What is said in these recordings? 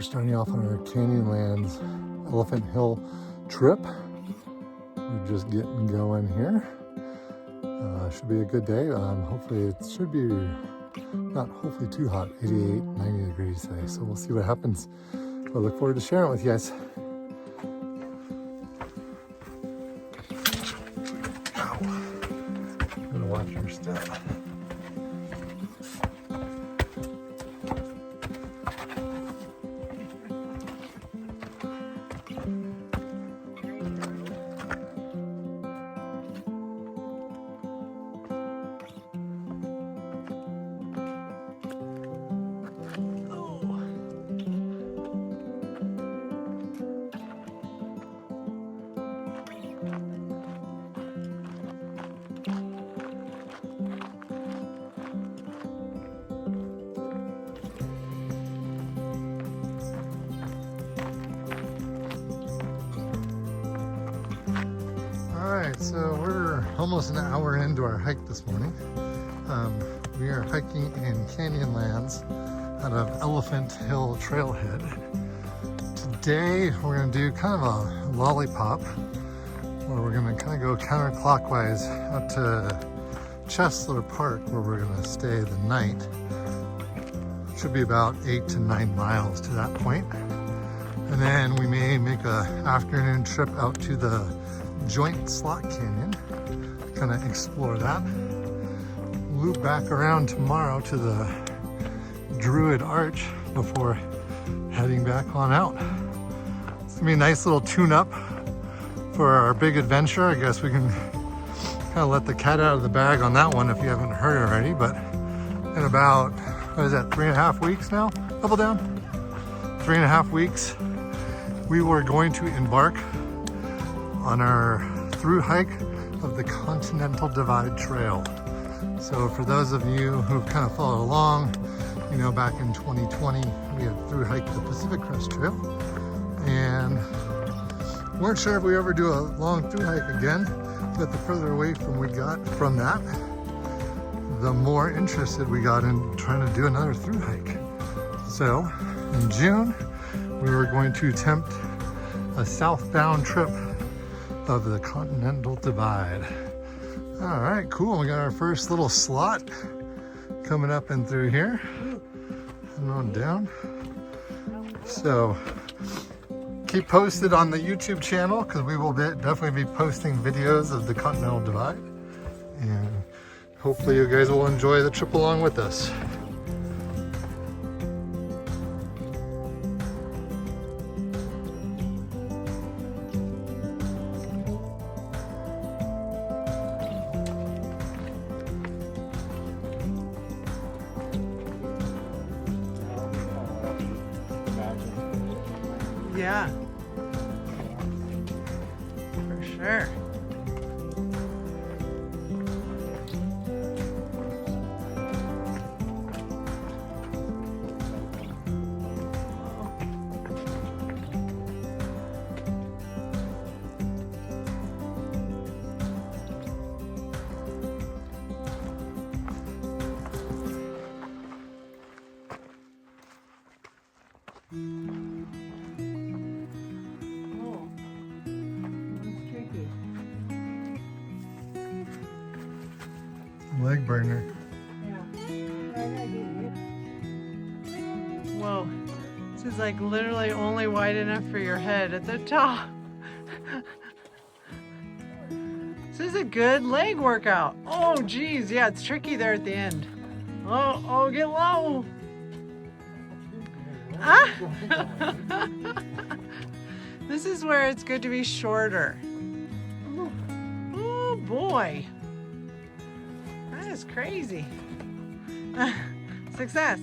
starting off on our Canyonlands Elephant Hill trip. We're just getting going here. Should be a good day. Hopefully it should be not hopefully too hot, 88, 90 degrees today. So we'll see what happens. But I look forward to sharing it with you guys. Gotta watch your step. Alright, so we're almost an hour into our hike this morning. We are hiking in Canyonlands out of Elephant Hill Trailhead. Today we're going to do kind of a lollipop where we're going to kind of go counterclockwise out to Chesler Park where we're going to stay the night. Should be about 8 to 9 miles to that point. And then we may make an afternoon trip out to the Joint Slot Canyon, kind of explore that. Loop back around tomorrow to the Druid Arch before heading back on out. It's gonna be a nice little tune-up for our big adventure. I guess we can kind of let the cat out of the bag on that one if you haven't heard already, but in about, what is that, 3.5 weeks now? Double down? 3.5 weeks, we were going to embark on our through hike of the Continental Divide Trail. So for those of you who've kind of followed along, you know, back in 2020, we had through hiked the Pacific Crest Trail and weren't sure if we ever do a long through hike again, but the further away from we got from that, the more interested we got in trying to do another through hike. So in June, we were going to attempt a southbound trip of the Continental Divide. All right, cool. We got our first little slot coming up and through here and on down. So keep posted on the YouTube channel because we will definitely be posting videos of the Continental Divide, and hopefully you guys will enjoy the trip along with us. Yeah, for sure. Leg burner. Whoa, this is like literally only wide enough for your head at the top. This is a good leg workout. Oh geez, yeah, it's tricky there at the end. Oh, get low. Ah. This is where it's good to be shorter. Oh boy. That is crazy. Success.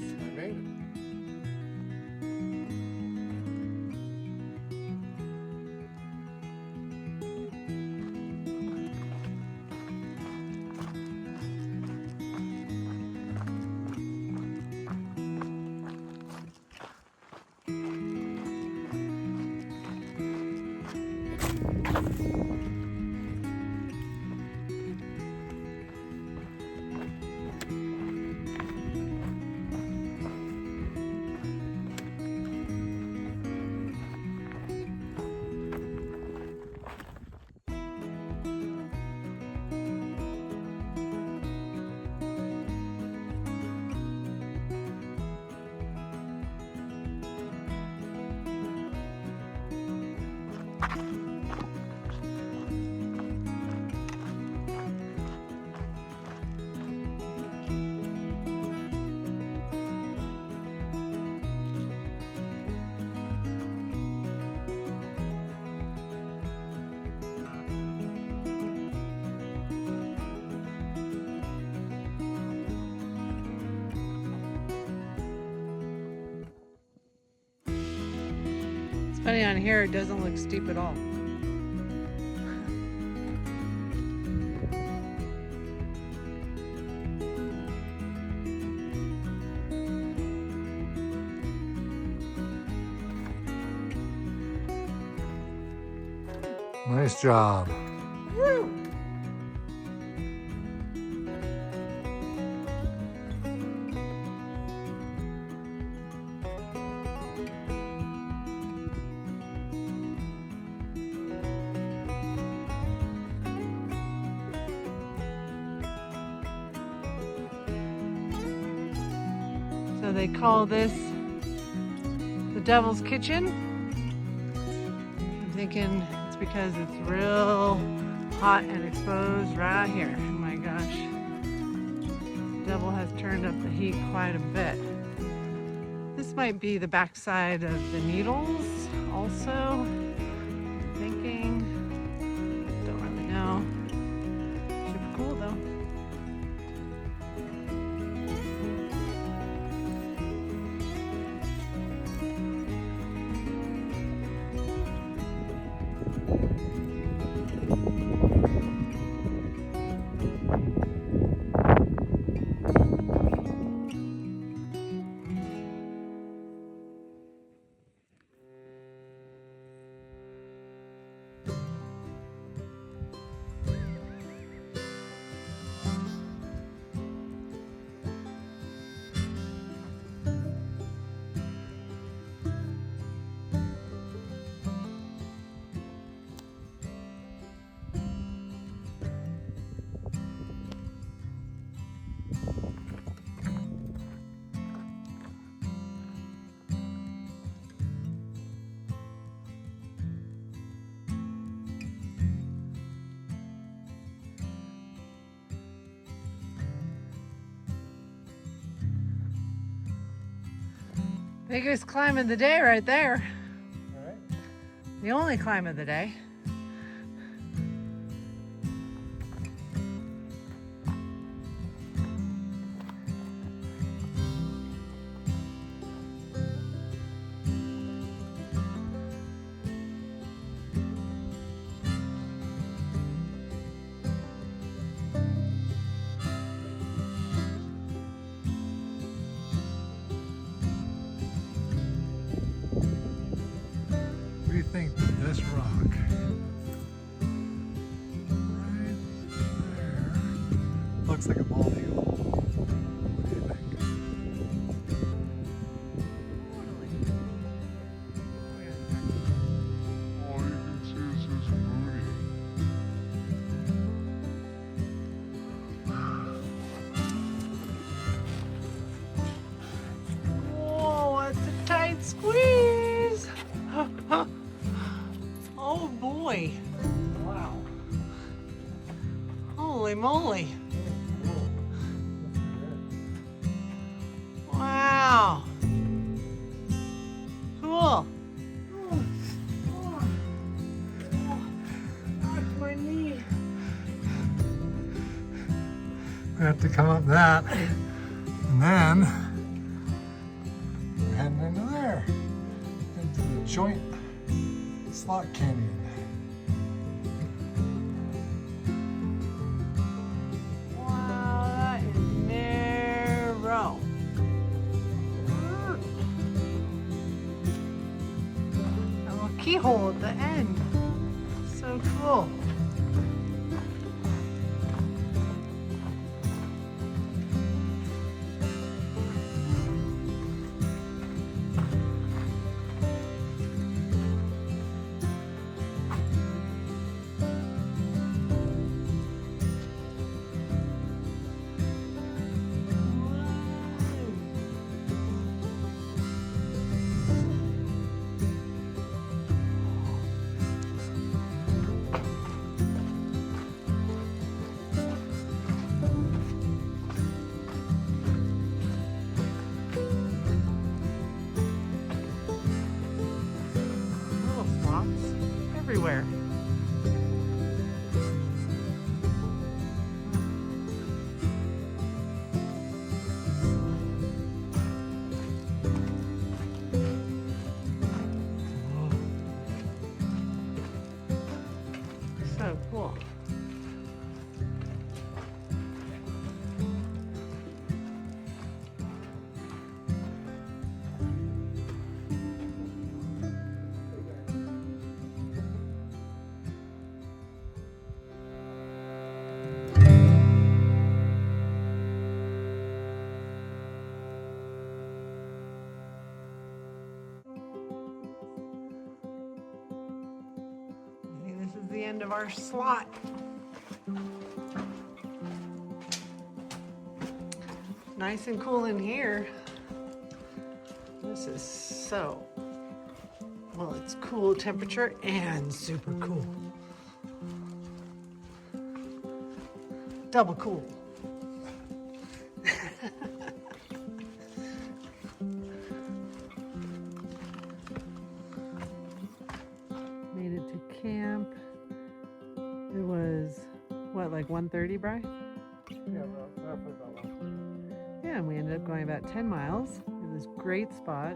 Funny, on here it doesn't look steep at all. Nice job. Woo! So they call this the Devil's Kitchen. I'm thinking it's because it's real hot and exposed right here. Oh my gosh. The devil has turned up the heat quite a bit. This might be the backside of the Needles also. I'm thinking. Don't really know. Super cool though. Biggest climb of the day right there. All right. The only climb of the day. What do you think of this rock? Right there. Looks like a bald eagle. What do you think? All you can see is his booty. Whoa, that's a tight squeeze. Oh boy. Wow. Holy moly. Wow. Cool. My knee. We have to come up that, and then we're heading into there, into the Joint Slot Canyon. Wow, that is narrow. A little keyhole at the end. So cool. end of our slot. Nice and cool in here. This is so, well, it's cool temperature and super cool. Double cool. Made it to camp. It was, what, like 1:30, Bri? Yeah, roughly about 1. Yeah, and we ended up going about 10 miles. It was a great spot.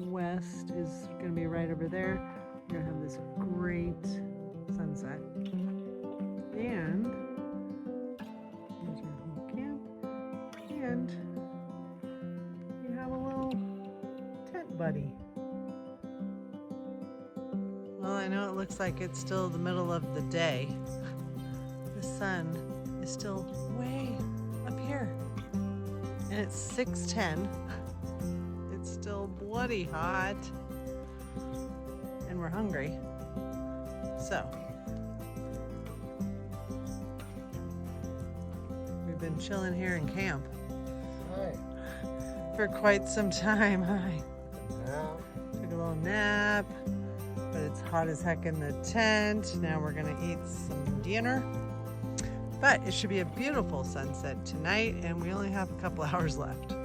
West is going to be right over there. We're going to have this great sunset. And here's your whole camp. And you have a little tent buddy. Well, I know it looks like it's still the middle of the day. The sun is still way up here. And it's 6:10. It's still bloody hot. And we're hungry. So, we've been chilling here in camp Hi. for quite some time. Hi. Now, Took a little nap, but it's hot as heck in the tent. Now we're gonna eat some dinner. But it should be a beautiful sunset tonight, and we only have a couple hours left.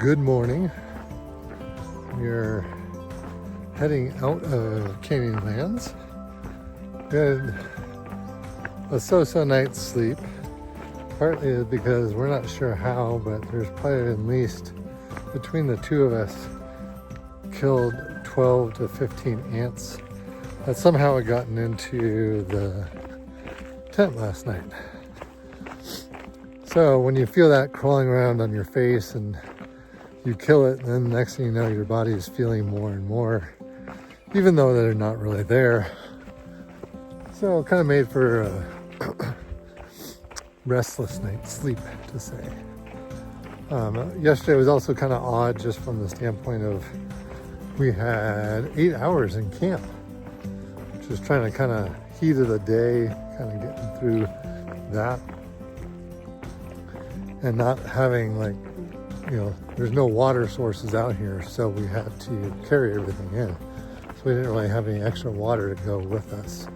good morning. We're heading out of Canyonlands. We had a so-so night's sleep. Partly is because we're not sure how, but there's probably at least, between the two of us, killed 12 to 15 ants that somehow had gotten into the tent last night. So when you feel that crawling around on your face and you kill it, and then the next thing you know, your body is feeling more and more, even though they're not really there. So kind of made for a restless night's sleep, to say. Yesterday was also kind of odd, just from the standpoint of we had 8 hours in camp, just trying to kind of heat of the day, kind of getting through that, and not having, like, you know, there's no water sources out here, so we had to carry everything in. So we didn't really have any extra water to go with us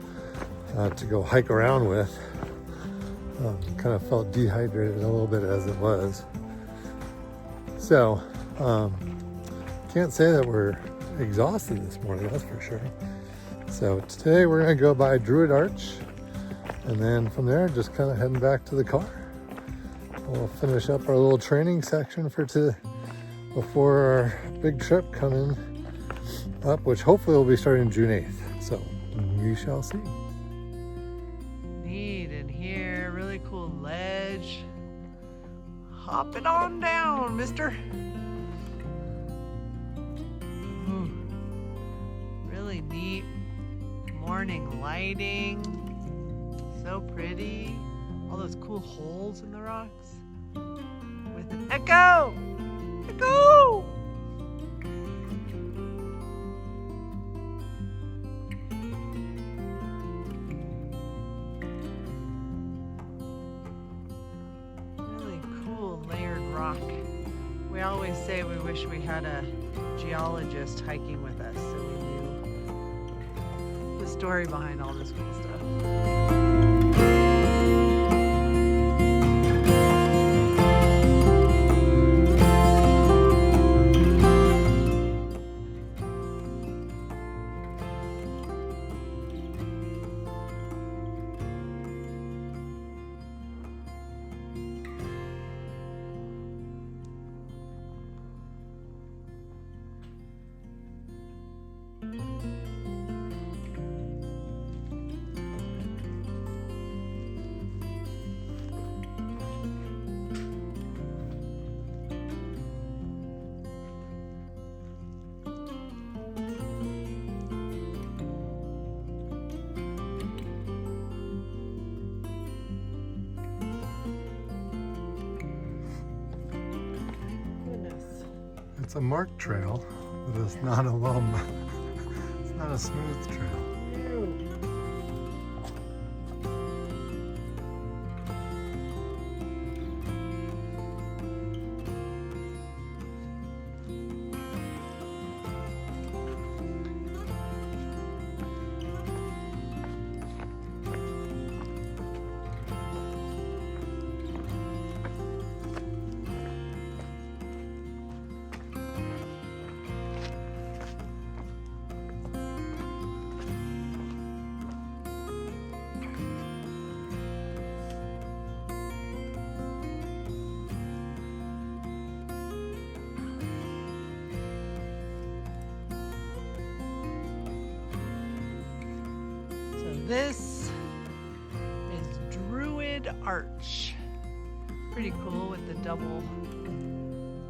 to go hike around with. Kind of felt dehydrated a little bit as it was. So can't say that we're exhausted this morning, that's for sure. So today we're gonna go by Druid Arch, and then from there just kind of heading back to the car. We'll finish up our little training section for today before our big trip coming up, which hopefully will be starting June 8th. So we shall see. Neat in here, really cool ledge. Hop it on down, mister. Really neat morning lighting. So pretty. All those cool holes in the rocks with an echo. Echo! Really cool layered rock. We always say we wish we had a geologist hiking with us so we knew the story behind all this cool stuff. It's a marked trail, but it's not a well, it's not a smooth trail. This is Druid Arch. Pretty cool with the double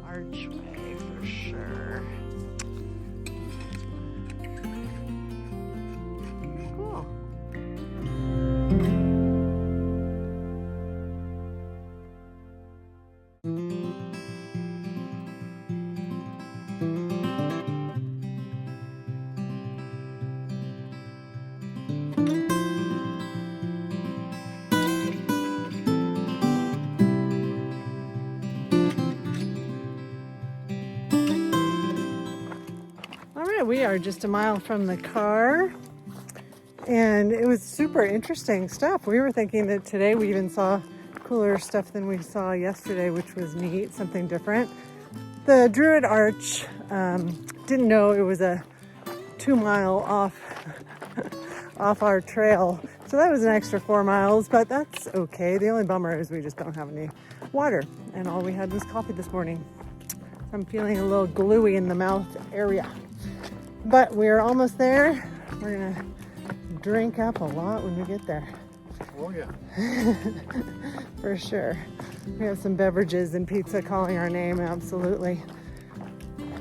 archway for sure. Cool. We are just a mile from the car, and it was super interesting stuff. We were thinking that today we even saw cooler stuff than we saw yesterday, which was neat, something different. The Druid Arch, didn't know it was a 2 mile off our trail, so that was an extra 4 miles, but that's okay. The only bummer is we just don't have any water, and all we had was coffee this morning. I'm feeling a little gluey in the mouth area. But we're almost there. We're gonna drink up a lot when we get there. Oh yeah. For sure. We have some beverages and pizza calling our name, absolutely.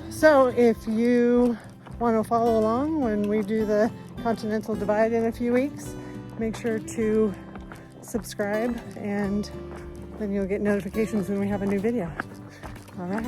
So if you want to follow along when we do the Continental Divide in a few weeks, make sure to subscribe, and then you'll get notifications when we have a new video. All right.